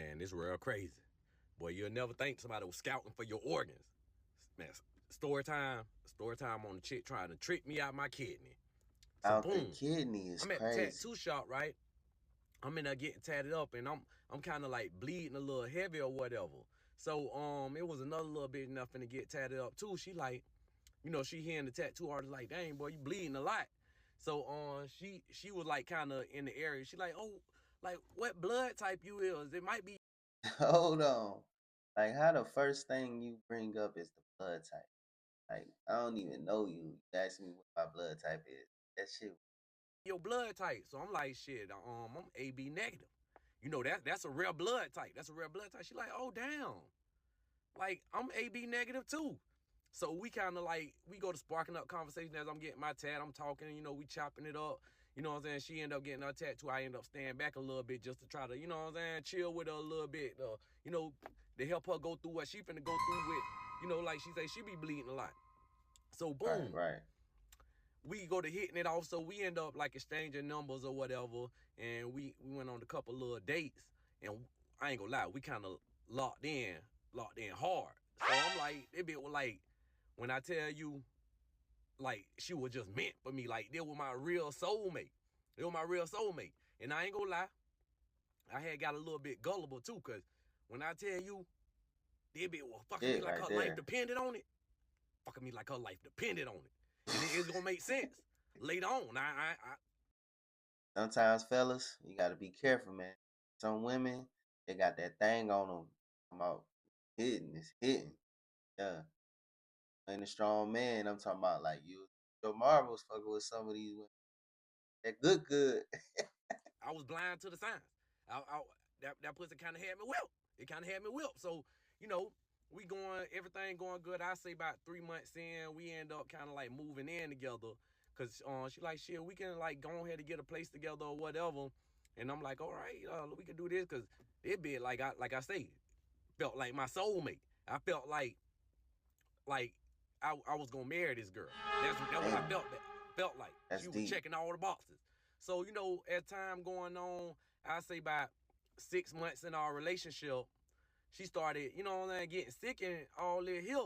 Man, it's real crazy. Boy, you'll never think somebody was scouting for your organs. Man, story time on the chick trying to trick me out my kidney. So Out the boom, kidney is I'm at the crazy. tattoo shop, right? I'm in there getting tatted up, and I'm kind of like bleeding a little heavy or whatever. So it was another little bitch nothing to get tatted up too. She like, she hearing the tattoo artist like, dang boy, you bleeding a lot. So she was like kind of in the area. She like, oh, like what blood type you is? It might be. Hold on. Like how the first thing you bring up is the blood type. Like I don't even know you. You ask me what my blood type is. That shit. Your blood type. So I'm like, shit, I'm AB negative. That's a rare blood type. That's a rare blood type. She like, oh damn, like I'm AB negative too. So we kind of like we go to sparking up conversation as I'm getting my tat. I'm talking, we chopping it up. You know what I'm saying? She end up getting her tattoo. I end up staying back a little bit just to try to, chill with her a little bit. You know, to help her go through what she finna go through with. Like she say, she be bleeding a lot. So Right, boom, right. we go to hitting it off. So we end up like exchanging numbers or whatever, and we went on a couple little dates, and I ain't gonna lie, we kind of locked in hard. So I'm like, that bitch was like, when I tell you, like she was just meant for me, like they were my real soulmate. They were my real soulmate, and I ain't gonna lie, I had got a little bit gullible too, cause when I tell you, that bitch was fucking me Shit like right her life there. depended on it, fucking me like her life depended on it, and it's gonna make sense later on. Sometimes, fellas, you gotta be careful, man. Some women, they got that thing on them. I'm out hitting, it's hitting. Yeah, ain't a strong man. I'm talking about like you, your marbles fucking with some of these women. That good. I was blind to the signs. That pussy kind of had me whipped. It kind of had me whipped. So you know, everything going good. I say about 3 months in, we end up kind of like moving in together. Cause she like shit, we can like go ahead and get a place together or whatever. And I'm like, all right, we can do this, cause it be like I say, felt like my soulmate. I felt like I was gonna marry this girl. That's what I Damn, felt like. that's She was deep. checking all the boxes. So as time going on, I say about 6 months in our relationship, she started, getting sick and all this here.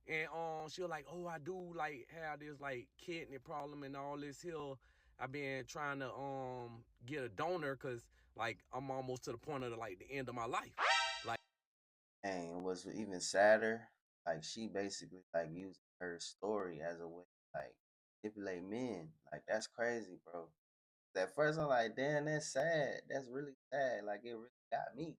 And she was like, oh, I do like have this like kidney problem and all this here. I've been trying to get a donor because like I'm almost to the point of like the end of my life. Like And what's even sadder, like she basically like used her story as a way to, like manipulate men. Like that's crazy, bro. At first I'm like, damn, that's sad. That's really sad. Like it really got me.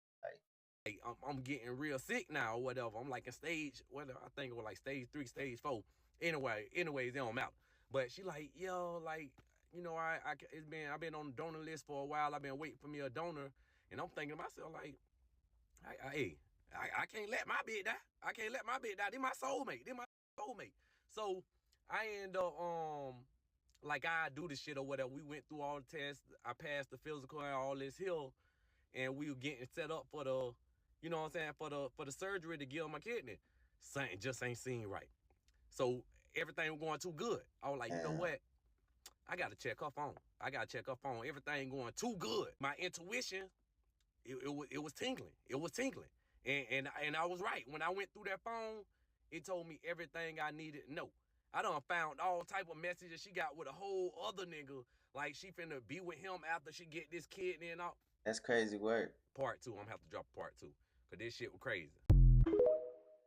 Like, I'm getting real sick now or whatever. I'm like in stage, whatever, I think it was like stage 3, stage 4. Anyways, it don't matter. But she like, yo, like, I've been on the donor list for a while. I've been waiting for me a donor, and I'm thinking to myself like, hey, I can't let my bitch die. I can't let my bitch die. They my soulmate. They my soulmate. So I end up like I do the shit or whatever. We went through all the tests. I passed the physical and all this hill, and we were getting set up for the, what I'm saying, for the surgery to give my kidney. Something just ain't seen right. So everything was going too good. I was like, you know damn, what? I gotta check her phone. I gotta check her phone. Everything going too good. My intuition, it was tingling. It was tingling. And I was right. When I went through that phone, it told me everything I needed to know. I done found all type of messages she got with a whole other nigga. Like she finna be with him after she get this kidney and all. that's crazy work. Part two. I'm gonna have to drop part two. Cause this shit was crazy.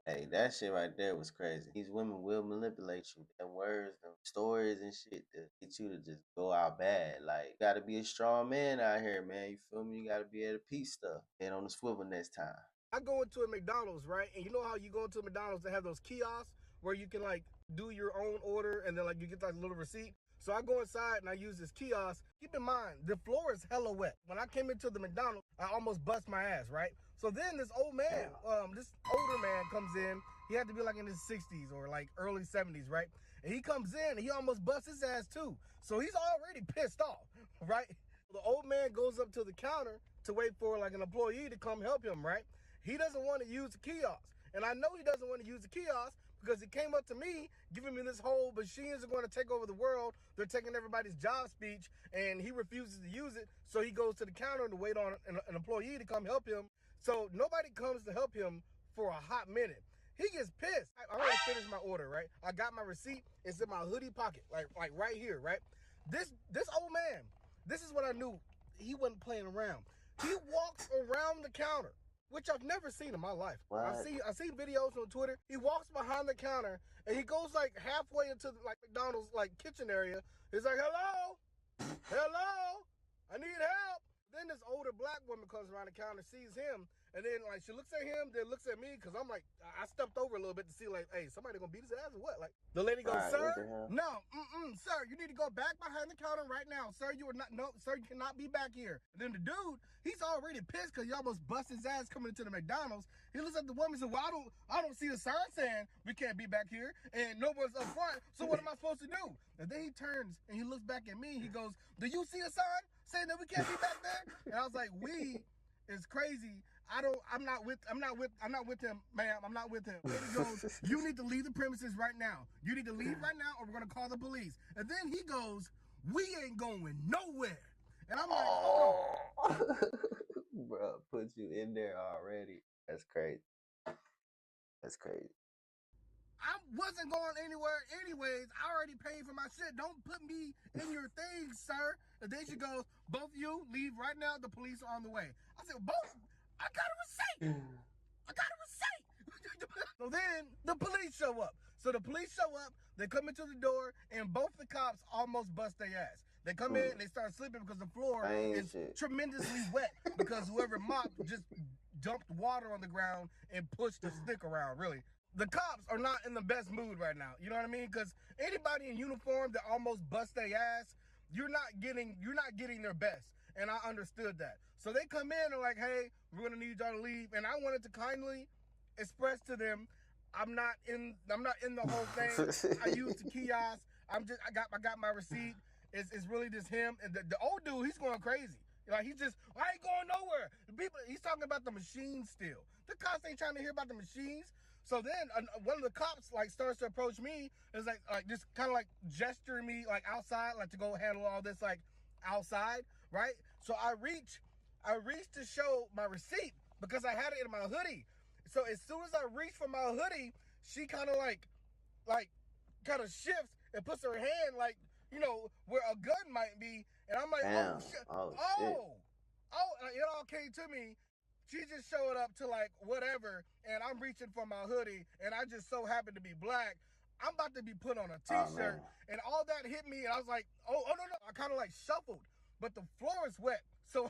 Hey, that shit right there was crazy. These women will manipulate you. Them words, them stories and shit to get you to just go out bad. Like, you gotta be a strong man out here, man. You feel me? You gotta be able to piece stuff. Head on the swivel next time. I go into a McDonald's, right? And you know how you go into a McDonald's to have those kiosks where you can like do your own order and then like you get that little receipt. So I go inside and I use this kiosk. Keep in mind, the floor is hella wet. When I came into the McDonald's, I almost bust my ass, right? So then this old man, this older man comes in. He had to be like in his 60s or like early 70s, right? And he comes in and he almost busts his ass too. So he's already pissed off, right? The old man goes up to the counter to wait for like an employee to come help him, right? He doesn't want to use the kiosk. And I know he doesn't want to use the kiosk because he came up to me giving me this whole machines are going to take over the world. They're taking everybody's job speech, and he refuses to use it. So he goes to the counter to wait on an employee to come help him. So nobody comes to help him for a hot minute. He gets pissed. I already finished my order, right? I got my receipt. It's in my hoodie pocket, like right here, right? This old man, this is what I knew. He wasn't playing around. He walks around the counter, which I've never seen in my life. What? I see videos on Twitter. He walks behind the counter and he goes like halfway into like McDonald's like kitchen area. He's like, hello, I need help. Then this older black woman comes around the counter, sees him, and then like she looks at him, then looks at me, because I'm like, I stepped over a little bit to see like, hey, somebody gonna beat his ass or what? Like the lady goes, Right, sir, what the hell? no, sir, you need to go back behind the counter right now, sir. You are not, no, sir, you cannot be back here. And then the dude, he's already pissed because he almost bust his ass coming into the McDonald's. He looks at the woman and says, well, I don't see a sign saying we can't be back here, and no one's up front. So what am I supposed to do? And then he turns and he looks back at me. He goes, do you see a sign saying that we can't be back there? And I was like, we is crazy. I'm not with him, ma'am. I'm not with him. And he goes, you need to leave the premises right now. You need to leave right now or we're gonna call the police. And then he goes, we ain't going nowhere. And I'm like, oh. Bro, put you in there already. That's crazy. That's crazy. I wasn't going anywhere anyways. I already paid for my shit. Don't put me in your things, sir. And then she goes, both of you leave right now. The police are on the way. I said, both? I got a receipt. So then the police show up. They come into the door, and both the cops almost bust their ass. They come in, they start slipping because the floor is tremendously wet because whoever mopped just dumped water on the ground and pushed the stick around, really. The cops are not in the best mood right now. You know what I mean? Because anybody in uniform that almost bust their ass, you're not getting their best. And I understood that. So they come in and like, hey, we're gonna need y'all to leave. And I wanted to kindly express to them, I'm not in the whole thing. I used the kiosk. I got my receipt. It's really just him. And the old dude, he's going crazy. Like I ain't going nowhere. He's talking about the machines still. The cops ain't trying to hear about the machines. So then one of the cops like starts to approach me. Is like just kind of like gesturing me like outside, like to go handle all this like outside, right? So I reach to show my receipt because I had it in my hoodie. So as soon as I reach for my hoodie, she kind of like kind of shifts and puts her hand like, you know, where a gun might be. And I'm like, damn. oh shit. Oh, shit. It all came to me. She just showed up to like whatever, and I'm reaching for my hoodie, and I just so happened to be black. I'm about to be put on a t-shirt, and all that hit me, and I was like, oh no. I kind of like shuffled, but the floor is wet. So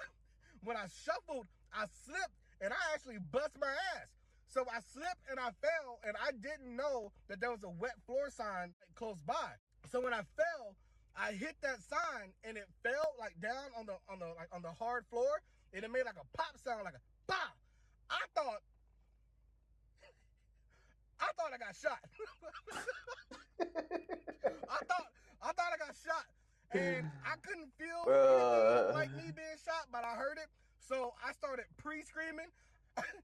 when I shuffled, I slipped, and I actually bust my ass. So I slipped and I fell, and I didn't know that there was a wet floor sign close by. So when I fell, I hit that sign, and it fell like down on the hard floor, and it made like a pop sound, like a bah! I thought I got shot. I thought I got shot, and I couldn't feel anything like me being shot, but I heard it, so I started pre-screaming.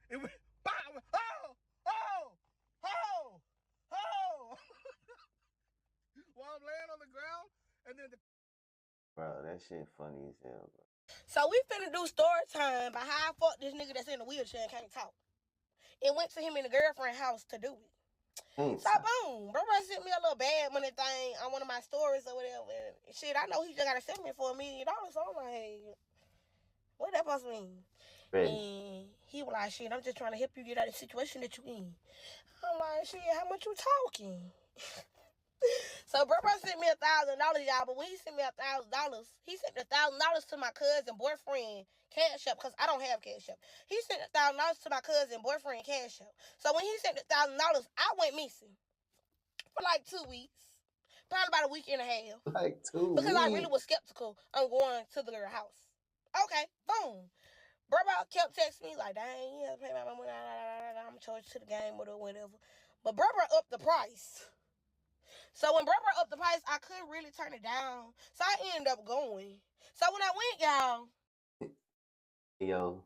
It went bah! I went, oh! While I'm laying on the ground, and then bro, that shit funny as hell, bro. So we finna do story time about how I fucked this nigga that's in the wheelchair and can't talk. And went to him in the girlfriend house to do it. So boom, bro sent me a little bad money thing on one of my stories or whatever. And shit, I know he just gotta send me for $1 million. So I'm like, what that supposed to mean? Right. And he was like, shit, I'm just trying to help you get out of the situation that you in. I'm like, shit, how much you talking? So bro sent me $1,000, y'all, but when he sent me $1,000, he sent $1,000 to my cousin boyfriend Cash App, because I don't have Cash App. He sent $1,000 to my cousin boyfriend Cash App. So when he sent $1,000, I went missing for like 2 weeks, probably about a week and a half. Like 2 because weeks. I really was skeptical on going to the girl house. Okay, boom. Bro kept texting me like, dang, you have to pay my money, I'm charged to the game or whatever. But bro upped the price. So when bro upped the price, I couldn't really turn it down. So I ended up going. So when I went, y'all. Yo,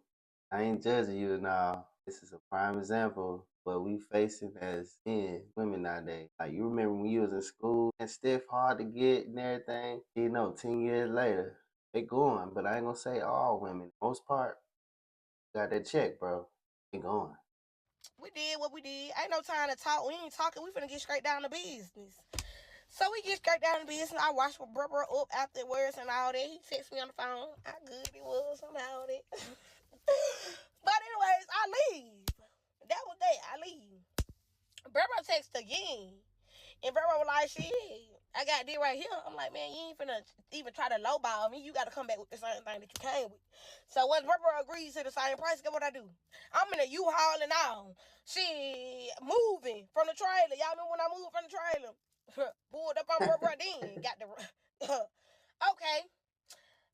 I ain't judging you now. This is a prime example what we facing as men, women nowadays. Like you remember when you was in school and stiff hard to get and everything. 10 years later, they going. But I ain't gonna say all women. Most part got that check, bro. They going. We did what we did. Ain't no time to talk. We ain't talking. We finna get straight down to business. So we get straight down to business. I watched my brother up afterwards and all that. He texted me on the phone. How good it was and all that. But anyways, I leave. That was that. I leave. Brother text again. And brother was like, shit, I got this right here. I'm like, man, you ain't finna even try to lowball me. You gotta come back with the same thing that you came with. So once brother agrees to the same price, guess what I do? I'm in a U-Haul and all. She moving from the trailer. Y'all know when I moved from the trailer? Pulled up on brother then. Got the... Okay.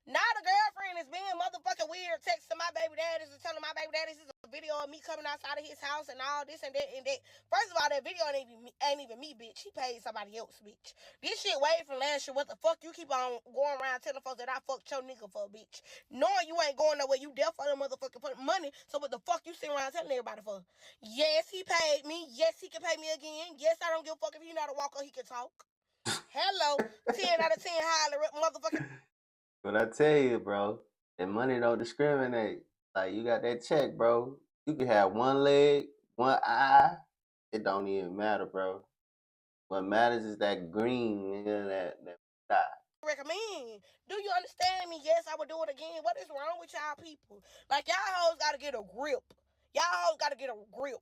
Now the girlfriend is being motherfucking weird, texting my baby daddies and telling my baby daddies this is a video of me coming outside of his house and all this and that and that. First of all, that video ain't even me, bitch. He paid somebody else, bitch. This shit way from last year. What the fuck you keep on going around telling folks that I fucked your nigga for, bitch? Knowing you ain't going nowhere, you there for the motherfucking money. So what the fuck you sitting around telling everybody for? Yes, he paid me. Yes, he can pay me again. Yes, I don't give a fuck if he know how to walk or he can talk. Hello, 10 out of 10 highly motherfucking. But I tell you, bro, that money don't discriminate. Like you got that check, bro. You can have one leg, one eye. It don't even matter, bro. What matters is that green, nigga, that eye. Recommend. Do you understand me? Yes, I would do it again. What is wrong with y'all people? Like, y'all hoes gotta get a grip. Y'all hoes gotta get a grip.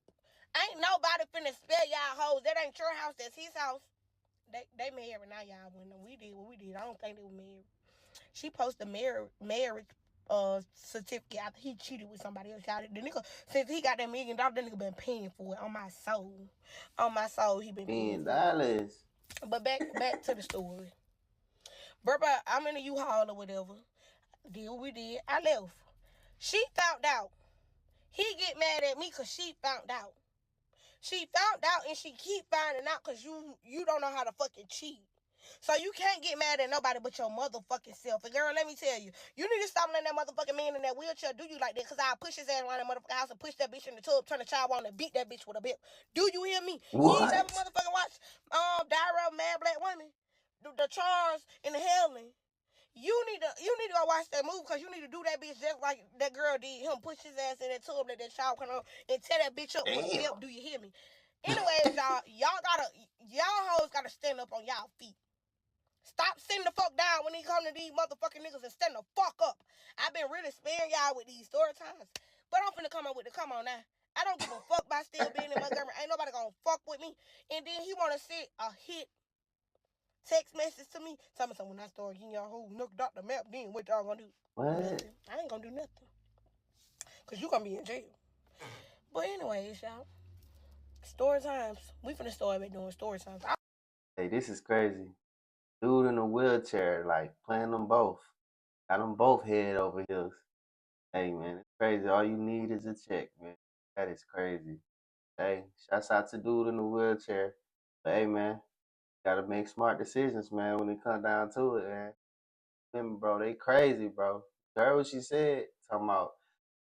Ain't nobody finna spell y'all hoes. That ain't your house, that's his house. They married now, y'all. When we did what we did, I don't think they were married. She posted marriage certificate after he cheated with somebody else. Y'all, the nigga, since he got that $1 million, the nigga been paying for it. On my soul. On my soul, he been paying for $1 it. But back to the story. Bruh, I'm in a U-Haul or whatever. Did what we did. I left. She found out. He get mad at me because she found out. She found out and she keep finding out because you don't know how to fucking cheat. So you can't get mad at nobody but your motherfucking self. And girl, let me tell you, you need to stop letting that motherfucking man in that wheelchair do you like that. Because I'll push his ass around that motherfucking house and push that bitch in the tub, turn the child on and beat that bitch with a belt. Do you hear me? You ain't never What? motherfucking watch Diary of a Mad Black Woman? The Charles and the Helen. You need to go watch that movie because you need to do that bitch just like that girl did him. Push his ass in that tub, let that child come on and tear that bitch up with a belt. Do you hear me? Anyways, y'all hoes gotta stand up on y'all feet. Stop sitting the fuck down when he come to these motherfucking niggas and stand the fuck up. I've been really sparing y'all with these story times. But I'm finna come on now. I don't give a fuck about still being in Montgomery. Ain't nobody gonna fuck with me. And then he wanna sit a hit text message to me. Tell me something when I start getting y'all whole look Dr. Map, then what y'all gonna do? What? Nothing. I ain't gonna do nothing. Cause you gonna be in jail. But anyways, y'all. Story times. We finna start back doing story times. Hey, this is crazy. Dude in a wheelchair, like playing them both. Got them both head over heels. Hey, man, it's crazy. All you need is a check, man. That is crazy. Hey, shouts out to dude in the wheelchair. But hey, man, gotta make smart decisions, man, when it comes down to it, man. Women, bro, they crazy, bro. You heard what she said? Talking about,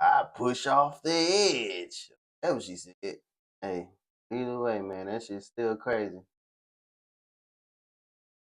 I push off the edge. That's what she said. Hey, either way, man, that shit's still crazy.